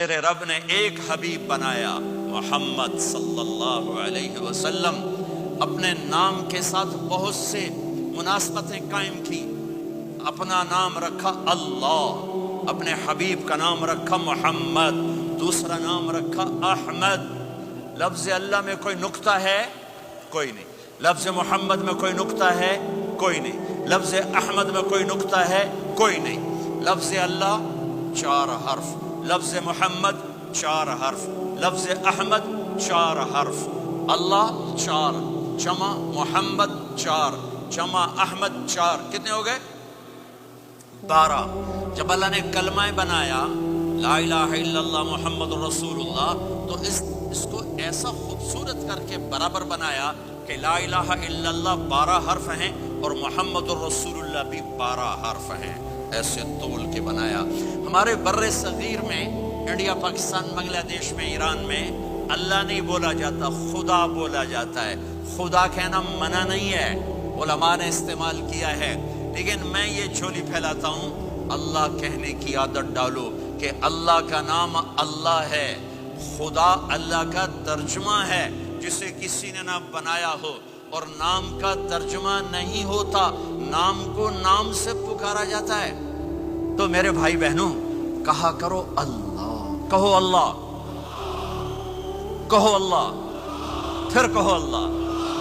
میرے رب نے ایک حبیب بنایا محمد صلی اللہ علیہ وسلم، اپنے نام کے ساتھ بہت سے مناسبتیں قائم کی۔ اپنا نام رکھا اللہ، اپنے حبیب کا نام رکھا محمد، دوسرا نام رکھا احمد۔ لفظ اللہ میں کوئی نکتہ ہے؟ کوئی نہیں۔ لفظ محمد میں کوئی نکتہ ہے؟ کوئی نہیں۔ لفظ احمد میں کوئی نکتہ ہے؟ کوئی نہیں۔ لفظ اللہ 4 حرف، لفظ محمد 4 حرف، لفظ احمد 4 حرف، اللہ 4 جمع محمد 4 جمع احمد 4، کتنے ہو گئے؟ 12۔ جب اللہ نے کلمہ بنایا لا الہ الا اللہ محمد رسول اللہ، تو اس کو ایسا خوبصورت کر کے برابر بنایا کہ لا الہ الا اللہ 12 حرف ہیں اور محمد الرسول اللہ بھی 12 حرف ہیں، ایسے تول کے بنایا۔ ہمارے بر صغیر میں، انڈیا، پاکستان، بنگلہ دیش میں، ایران میں اللہ نہیں بولا جاتا، خدا بولا جاتا ہے۔ خدا کہنا منع نہیں ہے، علماء نے استعمال کیا ہے، لیکن میں یہ جھولی پھیلاتا ہوں، اللہ کہنے کی عادت ڈالو کہ اللہ کا نام اللہ ہے، خدا اللہ کا ترجمہ ہے جسے کسی نے نہ بنایا ہو، اور نام کا ترجمہ نہیں ہوتا، نام کو نام سے پکارا جاتا ہے۔ تو میرے بھائی بہنوں، کہا کرو اللہ، کہو اللہ، کہو اللہ، پھر کہو اللہ۔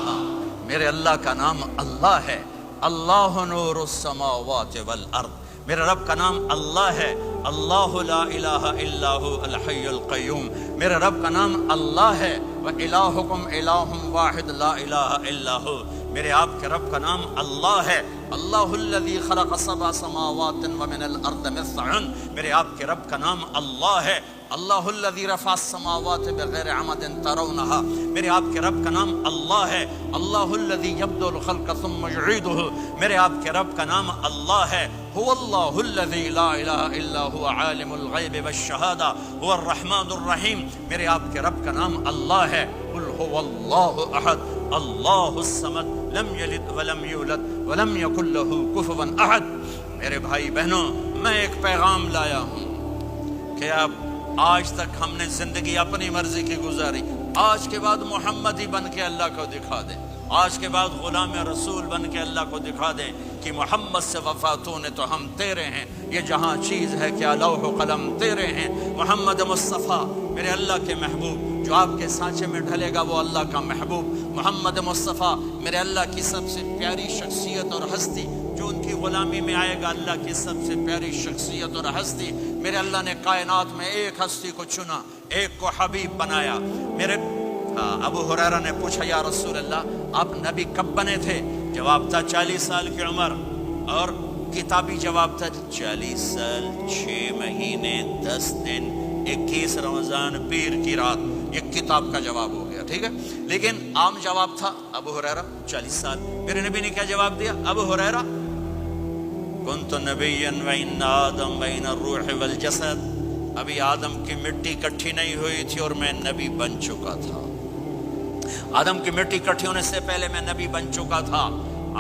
ہاں، میرے اللہ کا نام اللہ ہے، اللہ نور السماوات والارض، میرے رب کا نام اللہ ہے، اللہ لا الہ الا هو الحی القیوم، میرے رب کا نام اللہ ہے، وَإِلَٰهُكُمْ إِلَٰهٌ وَاحِدٌ لَا إِلَٰهَ إِلَّا هُوَ، میرے آپ کے رب کا نام اللہ ہے، اللہ الذی خلق 7 سماوات ومن الارض مثلهن، میرے آپ کے رب کا نام اللہ ہے، اللہ الذی رفع السماوات بغیر عمد ترونها، میرے آپ کے رب کا نام اللہ ہے، اللہ الذی یبدأ الخلق ثم یعیدہ، میرے آپ کے رب کا نام اللہ ہے، هو اللہ الذی لا الہ الا هو عالم الغیب والشہادہ هو الرحمن الرحیم، میرے آپ کے رب کا نام اللہ ہے، قل هو اللہ احد اللہ الصمد لم یلد ولم یولد ولم یکن له کفوا احد۔ میرے بھائی بہنوں، میں ایک پیغام لایا ہوں کہ اب آج تک ہم نے زندگی اپنی مرضی کی گزاری، آج کے بعد محمدی بن کے اللہ کو دکھا دیں، آج کے بعد غلام رسول بن کے اللہ کو دکھا دیں کہ محمد سے وفاتوں نے تو ہم تیرے ہیں، یہ جہاں چیز ہے کیا لوح و قلم تیرے ہیں۔ محمد مصطفیٰ میرے اللہ کے محبوب، جو آپ کے سانچے میں ڈھلے گا وہ اللہ کا محبوب۔ محمد مصطفیٰ میرے اللہ کی سب سے پیاری شخصیت اور ہستی، جو ان کی غلامی میں آئے گا اللہ کی سب سے پیاری شخصیت اور ہستی۔ میرے اللہ نے کائنات میں ایک ہستی کو چنا، ایک کو حبیب بنایا۔ میرے ابو ہریرہ نے پوچھا یا رسول اللہ آپ نبی کب بنے تھے؟ جواب تھا 40 سال کی عمر، اور کتابی جواب تھا 40 سال 6 مہینے 10 دن 21 رمضان پیر کی رات، یہ کتاب کا جواب ہو گیا، ٹھیک ہے۔ لیکن عام جواب تھا ابو ہریرہ 40 سال۔ میرے نبی نے کیا جواب دیا؟ ابو ہریرہ کنت نبیا وان آدم بین الروح والجسد، ابھی آدم کی مٹی کٹھی نہیں ہوئی تھی اور میں نبی بن چکا تھا۔ آدم کی مٹی کٹھی ہونے سے پہلے میں نبی بن چکا تھا،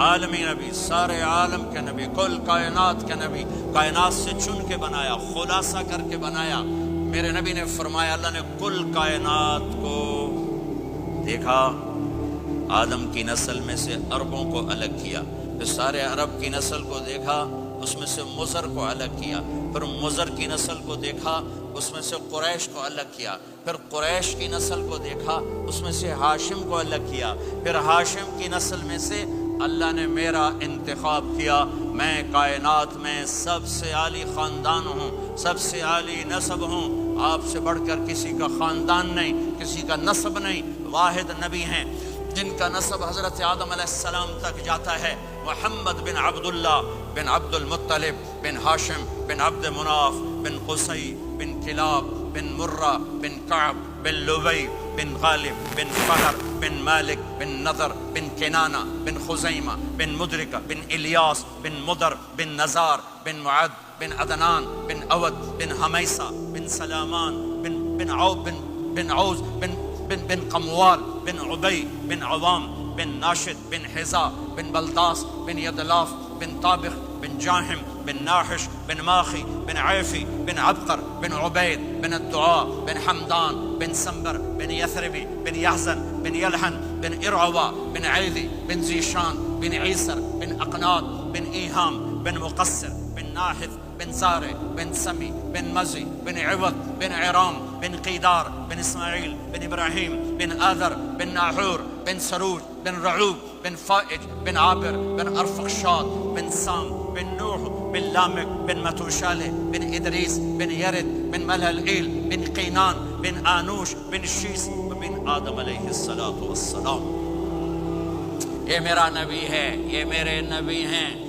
عالمی نبی، سارے عالم کے نبی، کل کائنات کے نبی، کائنات سے چن کے بنایا، خلاصہ کر کے بنایا۔ میرے نبی نے فرمایا اللہ نے کل کائنات کو دیکھا، آدم کی نسل میں سے عربوں کو الگ کیا، پھر سارے عرب کی نسل کو دیکھا، اس میں سے مضر کو الگ کیا، پھر مضر کی نسل کو دیکھا، اس میں سے قریش کو الگ کیا، پھر قریش کی نسل کو دیکھا، اس میں سے ہاشم کو الگ کیا، پھر ہاشم کی نسل میں سے اللہ نے میرا انتخاب کیا۔ میں کائنات میں سب سے عالی خاندان ہوں، سب سے عالی نسب ہوں، آپ سے بڑھ کر کسی کا خاندان نہیں، کسی کا نسب نہیں، واحد نبی ہیں جن کا نسب حضرت آدم علیہ السلام تک جاتا ہے، محمد بن عبداللہ بن عبد المطلب بن ہاشم بن عبد مناف بن قصی بن کلاب بن مرہ بن کعب بن لبی بن غالب بن فہر بن مالک بن نضر بن کنانہ بن خزیمہ بن مدرکہ بن الیاس بن مدر بن نزار بن معد بن عدنان بن اود بن حمیسہ بن سلامان بن عوز بن قموال بن عبی بن عوام بن ناشد بن حزا بن بلداس بن یدلاف بن طابخ بن جاہم بن ناحش بن ماخي بن عيفي بن عبقر بن عبيد بن الدعاء بن حمدان بن سنبر بن يثربي بن يحزن بن يلحن بن إرعوى بن عيذي بن زيشان بن عيسر بن أقناط بن إيهام بن مقصر بن ناحث بن زارع بن سمي بن مزي بن عوض بن عرام بن قيدار بن إسماعيل بن إبراهيم بن آذر بن ناحور بن سروج بن رعوب بن فائج بن عابر بن أرفخشاد بن سام بن نوح بن لامك بن متوشالة بن إدريس بن يرد بن ملهلئيل بن قينان بن آنوش بن شیس وبن آدم علیہ الصلاۃ والسلام. یہ میرا نبی ہے، یہ میرے نبی ہیں.